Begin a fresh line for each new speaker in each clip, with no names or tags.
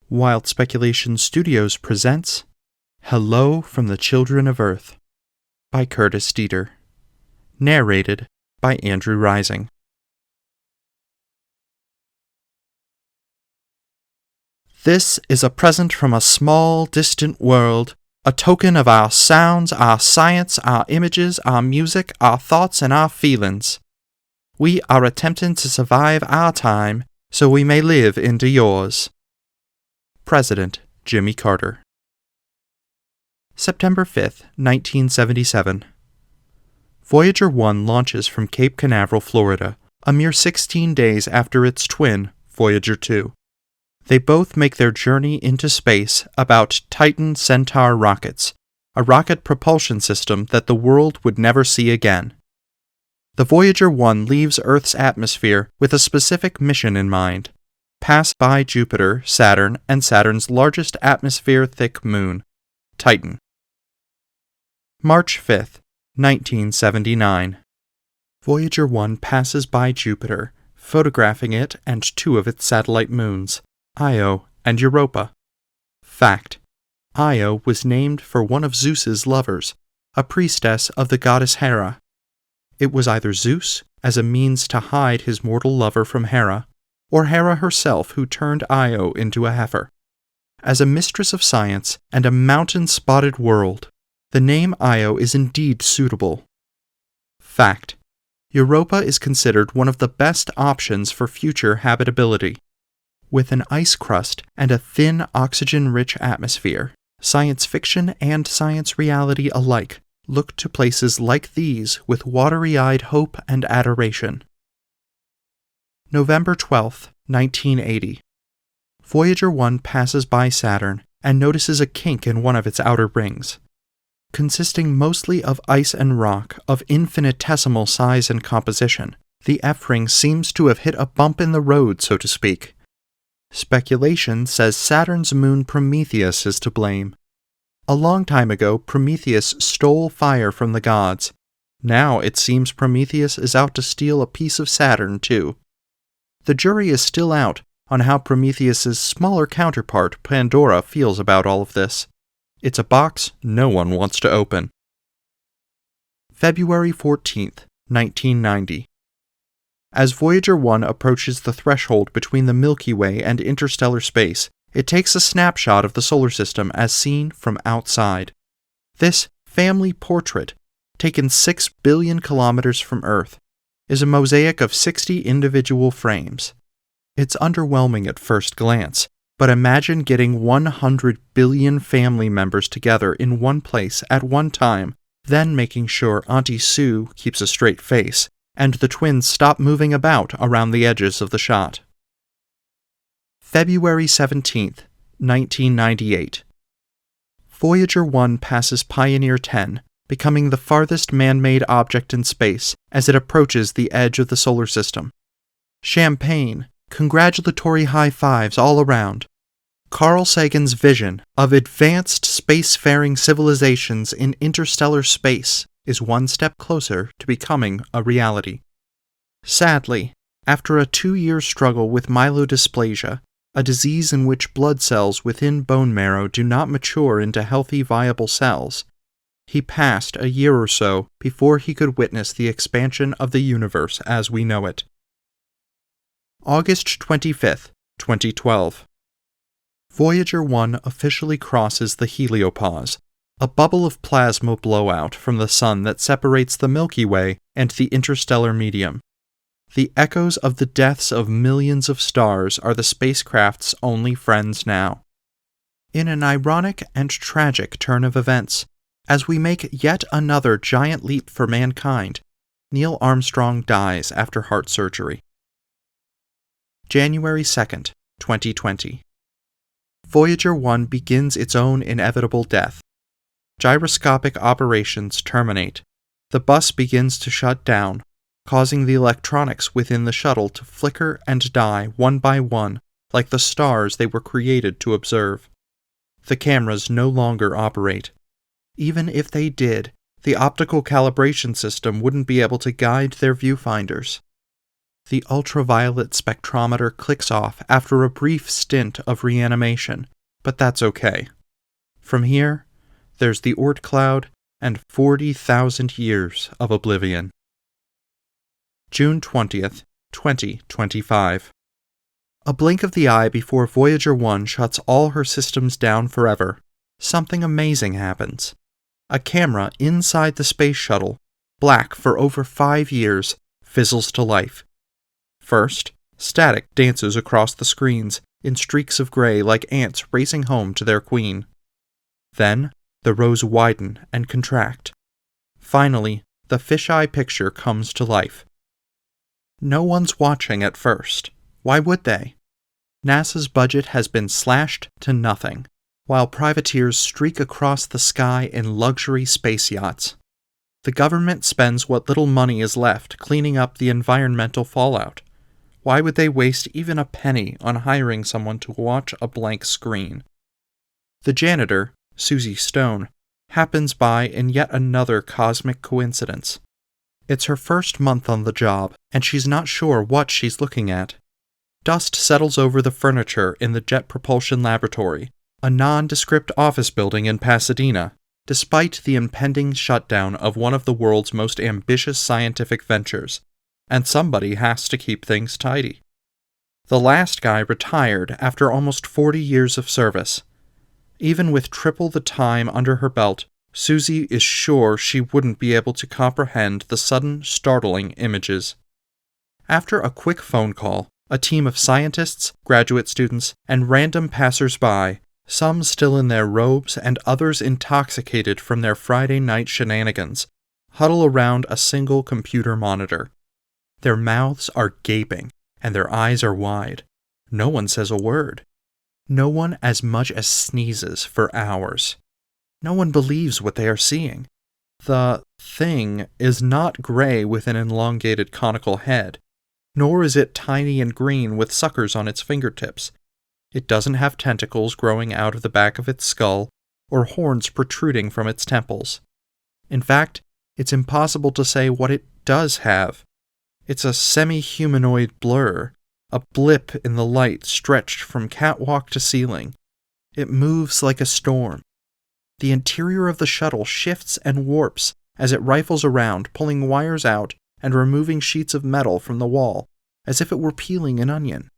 Wild Speculation Studios presents Hello from the Children of Earth by Curtis Deeter. Narrated by Andrew Rising. This is a present from a small, distant world, a token of our sounds, our science, our images, our music, our thoughts, and our feelings. We are attempting to survive our time so we may live into yours. President Jimmy Carter. September 5th, 1977. Voyager 1 launches from Cape Canaveral, Florida, a mere 16 days after its twin, Voyager 2. They both make their journey into space about Titan Centaur rockets, a rocket propulsion system that the world would never see again. The Voyager 1 leaves Earth's atmosphere with a specific mission in mind: pass by Jupiter, Saturn, and Saturn's largest atmosphere-thick moon, Titan. March 5th, 1979. Voyager 1 passes by Jupiter, photographing it and two of its satellite moons, Io and Europa. Fact: Io was named for one of Zeus's lovers, a priestess of the goddess Hera. It was either Zeus, as a means to hide his mortal lover from Hera, or Hera herself who turned Io into a heifer. As a mistress of science and a mountain-spotted world, the name Io is indeed suitable. Fact: Europa is considered one of the best options for future habitability. With an ice crust and a thin, oxygen-rich atmosphere, science fiction and science reality alike look to places like these with watery-eyed hope and adoration. November 12th, 1980. Voyager 1 passes by Saturn and notices a kink in one of its outer rings. Consisting mostly of ice and rock of infinitesimal size and composition, the F-ring seems to have hit a bump in the road, so to speak. Speculation says Saturn's moon Prometheus is to blame. A long time ago, Prometheus stole fire from the gods. Now it seems Prometheus is out to steal a piece of Saturn, too. The jury is still out on how Prometheus's smaller counterpart, Pandora, feels about all of this. It's a box no one wants to open. February 14th, 1990. As Voyager 1 approaches the threshold between the Milky Way and interstellar space, it takes a snapshot of the solar system as seen from outside. This family portrait, taken 6 billion kilometers from Earth, is a mosaic of 60 individual frames. It's underwhelming at first glance, but imagine getting 100 billion family members together in one place at one time, then making sure Auntie Sue keeps a straight face, and the twins stop moving about around the edges of the shot. February 17th, 1998. Voyager 1 passes Pioneer 10, becoming the farthest man-made object in space as it approaches the edge of the solar system. Champagne, congratulatory high fives all around. Carl Sagan's vision of advanced spacefaring civilizations in interstellar space is one step closer to becoming a reality. Sadly, after a 2-year struggle with myelodysplasia, a disease in which blood cells within bone marrow do not mature into healthy, viable cells, he passed a year or so before he could witness the expansion of the universe as we know it. August 25th, 2012. Voyager 1 officially crosses the heliopause, a bubble of plasma blowout from the Sun that separates the Milky Way and the interstellar medium. The echoes of the deaths of millions of stars are the spacecraft's only friends now. In an ironic and tragic turn of events, as we make yet another giant leap for mankind, Neil Armstrong dies after heart surgery. January 2nd, 2020. Voyager 1 begins its own inevitable death. Gyroscopic operations terminate. The bus begins to shut down, causing the electronics within the shuttle to flicker and die one by one, like the stars they were created to observe. The cameras no longer operate. Even if they did, the optical calibration system wouldn't be able to guide their viewfinders. The ultraviolet spectrometer clicks off after a brief stint of reanimation, but that's okay. From here, there's the Oort cloud and 40,000 years of oblivion. June 20th, 2025. A blink of the eye before Voyager 1 shuts all her systems down forever, something amazing happens. A camera inside the space shuttle, black for over 5 years, fizzles to life. First, static dances across the screens in streaks of gray like ants racing home to their queen. Then, the rows widen and contract. Finally, the fisheye picture comes to life. No one's watching at first. Why would they? NASA's budget has been slashed to nothing, while privateers streak across the sky in luxury space yachts. The government spends what little money is left cleaning up the environmental fallout. Why would they waste even a penny on hiring someone to watch a blank screen? The janitor, Susie Stone, happens by in yet another cosmic coincidence. It's her first month on the job, and she's not sure what she's looking at. Dust settles over the furniture in the Jet Propulsion Laboratory, a nondescript office building in Pasadena, despite the impending shutdown of one of the world's most ambitious scientific ventures, and somebody has to keep things tidy. The last guy retired after almost 40 years of service. Even with triple the time under her belt, Susie is sure she wouldn't be able to comprehend the sudden, startling images. After a quick phone call, a team of scientists, graduate students, and random passers-by, some still in their robes and others intoxicated from their Friday night shenanigans, huddle around a single computer monitor. Their mouths are gaping, and their eyes are wide. No one says a word. No one as much as sneezes for hours. No one believes what they are seeing. The thing is not gray with an elongated conical head, nor is it tiny and green with suckers on its fingertips. It doesn't have tentacles growing out of the back of its skull, or horns protruding from its temples. In fact, it's impossible to say what it does have. It's a semi-humanoid blur, a blip in the light stretched from catwalk to ceiling. It moves like a storm. The interior of the shuttle shifts and warps as it rifles around, pulling wires out and removing sheets of metal from the wall, as if it were peeling an onion.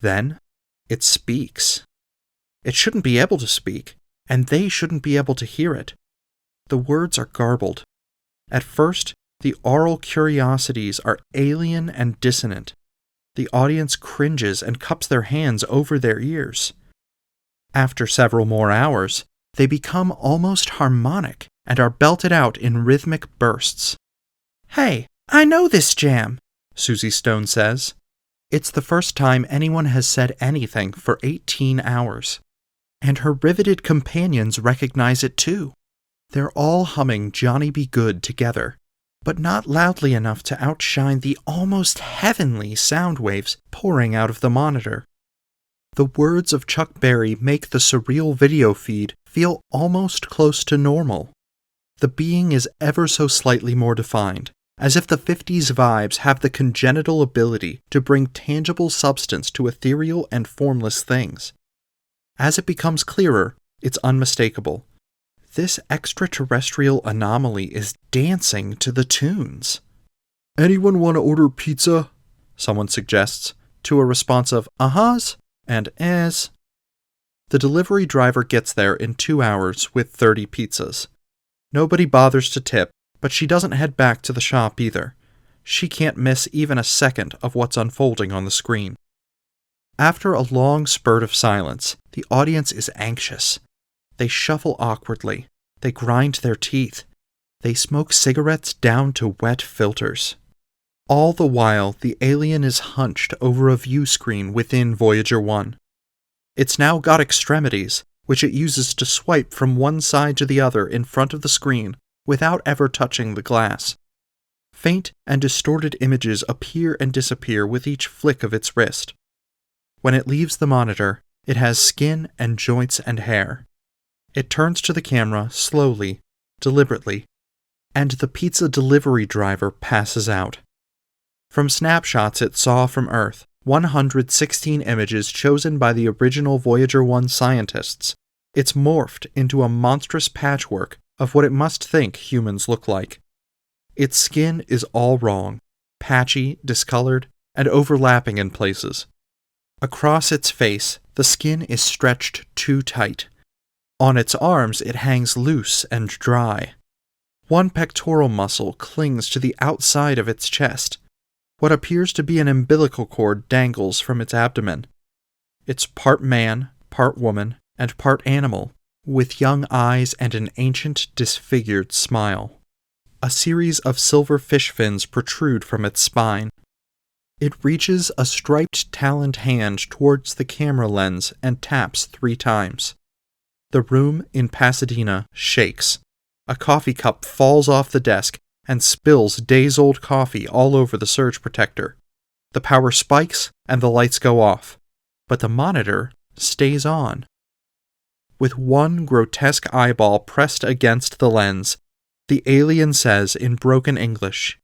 Then, it speaks. It shouldn't be able to speak, and they shouldn't be able to hear it. The words are garbled. At first, the oral curiosities are alien and dissonant. The audience cringes and cups their hands over their ears. After several more hours, they become almost harmonic and are belted out in rhythmic bursts. "Hey, I know this jam," Susie Stone says. It's the first time anyone has said anything for 18 hours. And her riveted companions recognize it too. They're all humming Johnny Be Good together, but not loudly enough to outshine the almost heavenly sound waves pouring out of the monitor. The words of Chuck Berry make the surreal video feed feel almost close to normal. The being is ever so slightly more defined, as if the 50s vibes have the congenital ability to bring tangible substance to ethereal and formless things. As it becomes clearer, it's unmistakable. This extraterrestrial anomaly is dancing to the tunes. "Anyone want to order pizza?" someone suggests, to a response of uh-huhs and ehs. The delivery driver gets there in 2 hours with 30 pizzas. Nobody bothers to tip, but she doesn't head back to the shop either. She can't miss even a second of what's unfolding on the screen. After a long spurt of silence, the audience is anxious. They shuffle awkwardly. They grind their teeth. They smoke cigarettes down to wet filters. All the while, the alien is hunched over a view screen within Voyager 1. It's now got extremities, which it uses to swipe from one side to the other in front of the screen without ever touching the glass. Faint and distorted images appear and disappear with each flick of its wrist. When it leaves the monitor, it has skin and joints and hair. It turns to the camera slowly, deliberately, and the pizza delivery driver passes out. From snapshots it saw from Earth, 116 images chosen by the original Voyager 1 scientists, it's morphed into a monstrous patchwork of what it must think humans look like. Its skin is all wrong, patchy, discolored, and overlapping in places. Across its face, the skin is stretched too tight. On its arms, it hangs loose and dry. One pectoral muscle clings to the outside of its chest. What appears to be an umbilical cord dangles from its abdomen. It's part man, part woman, and part animal, with young eyes and an ancient, disfigured smile. A series of silver fish fins protrude from its spine. It reaches a striped taloned hand towards the camera lens and taps 3 times. The room in Pasadena shakes. A coffee cup falls off the desk and spills days-old coffee all over the surge protector. The power spikes and the lights go off, but the monitor stays on. With one grotesque eyeball pressed against the lens, the alien says in broken English,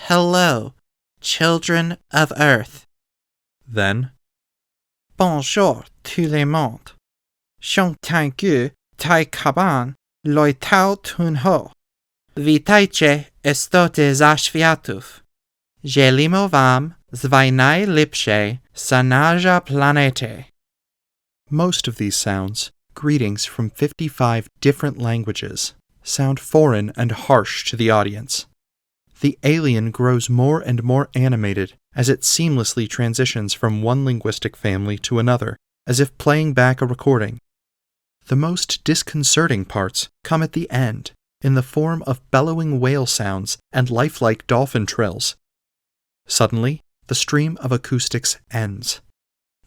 "Hello, children of Earth." Then, "Bonjour tout le monde. Shong tangu tai kaban loi tau tun ho. Witajcie istoty zaświatów. Żelimo wam z najlepszej sanaja planety." Most of these sounds, greetings from 55 different languages, sound foreign and harsh to the audience. The alien grows more and more animated as it seamlessly transitions from one linguistic family to another, as if playing back a recording. The most disconcerting parts come at the end, in the form of bellowing whale sounds and lifelike dolphin trills. Suddenly, the stream of acoustics ends.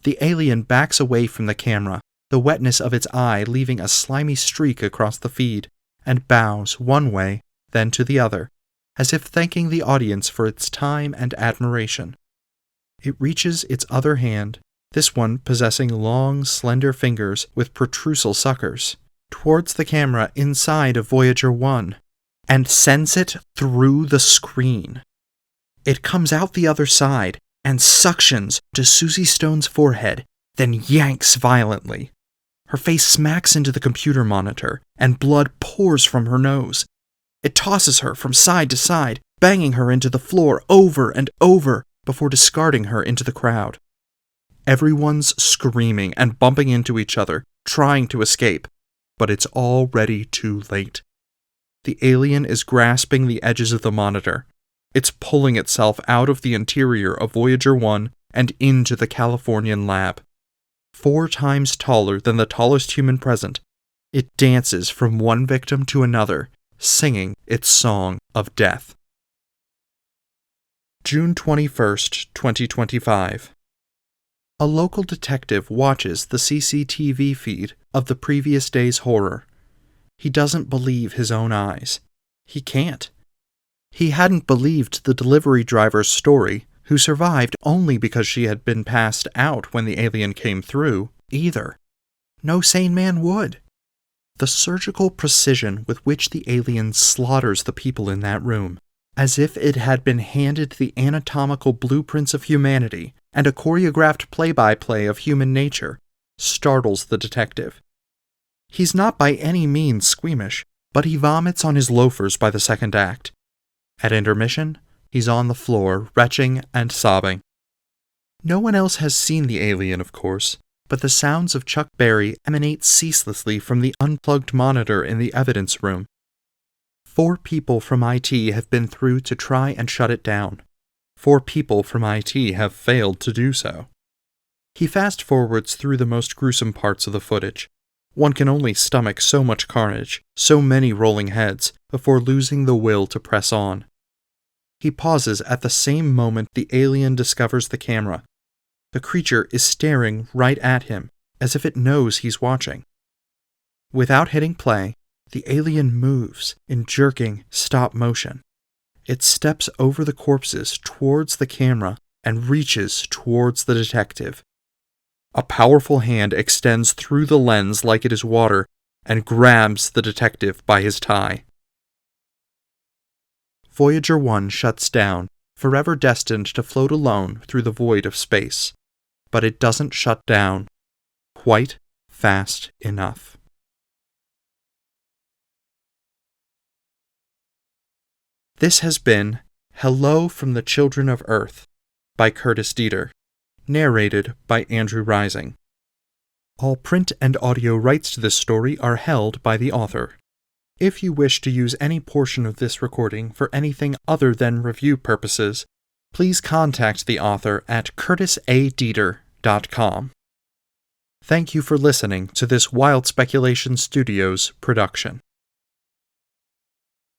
The alien backs away from the camera, the wetness of its eye leaving a slimy streak across the feed, and bows one way, then to the other, as if thanking the audience for its time and admiration. It reaches its other hand, this one possessing long, slender fingers with protrusal suckers, towards the camera inside of Voyager 1, and sends it through the screen. It comes out the other side and suctions to Susie Stone's forehead, then yanks violently. Her face smacks into the computer monitor, and blood pours from her nose. It tosses her from side to side, banging her into the floor over and over before discarding her into the crowd. Everyone's screaming and bumping into each other, trying to escape, but it's already too late. The alien is grasping the edges of the monitor. It's pulling itself out of the interior of Voyager 1 and into the Californian lab. 4 times taller than the tallest human present, it dances from one victim to another, singing its song of death. June 21st, 2025. A local detective watches the CCTV feed of the previous day's horror. He doesn't believe his own eyes. He can't. He hadn't believed the delivery driver's story, who survived only because she had been passed out when the alien came through, either. No sane man would. The surgical precision with which the alien slaughters the people in that room, as if it had been handed the anatomical blueprints of humanity and a choreographed play-by-play of human nature, startles the detective. He's not by any means squeamish, but he vomits on his loafers by the second act. At intermission, he's on the floor, retching and sobbing. No one else has seen the alien, of course, but the sounds of Chuck Berry emanate ceaselessly from the unplugged monitor in the evidence room. 4 people from IT have been through to try and shut it down. 4 people from IT have failed to do so. He fast-forwards through the most gruesome parts of the footage. One can only stomach so much carnage, so many rolling heads, before losing the will to press on. He pauses at the same moment the alien discovers the camera. The creature is staring right at him, as if it knows he's watching. Without hitting play, the alien moves in jerking stop motion. It steps over the corpses towards the camera and reaches towards the detective. A powerful hand extends through the lens like it is water and grabs the detective by his tie. Voyager 1 shuts down, forever destined to float alone through the void of space. But it doesn't shut down quite fast enough. This has been Hello from the Children of Earth by Curtis Deeter, narrated by Andrew Rising. All print and audio rights to this story are held by the author. If you wish to use any portion of this recording for anything other than review purposes, please contact the author at curtisadeeter.com. Thank you for listening to this Wild Speculation Studios production.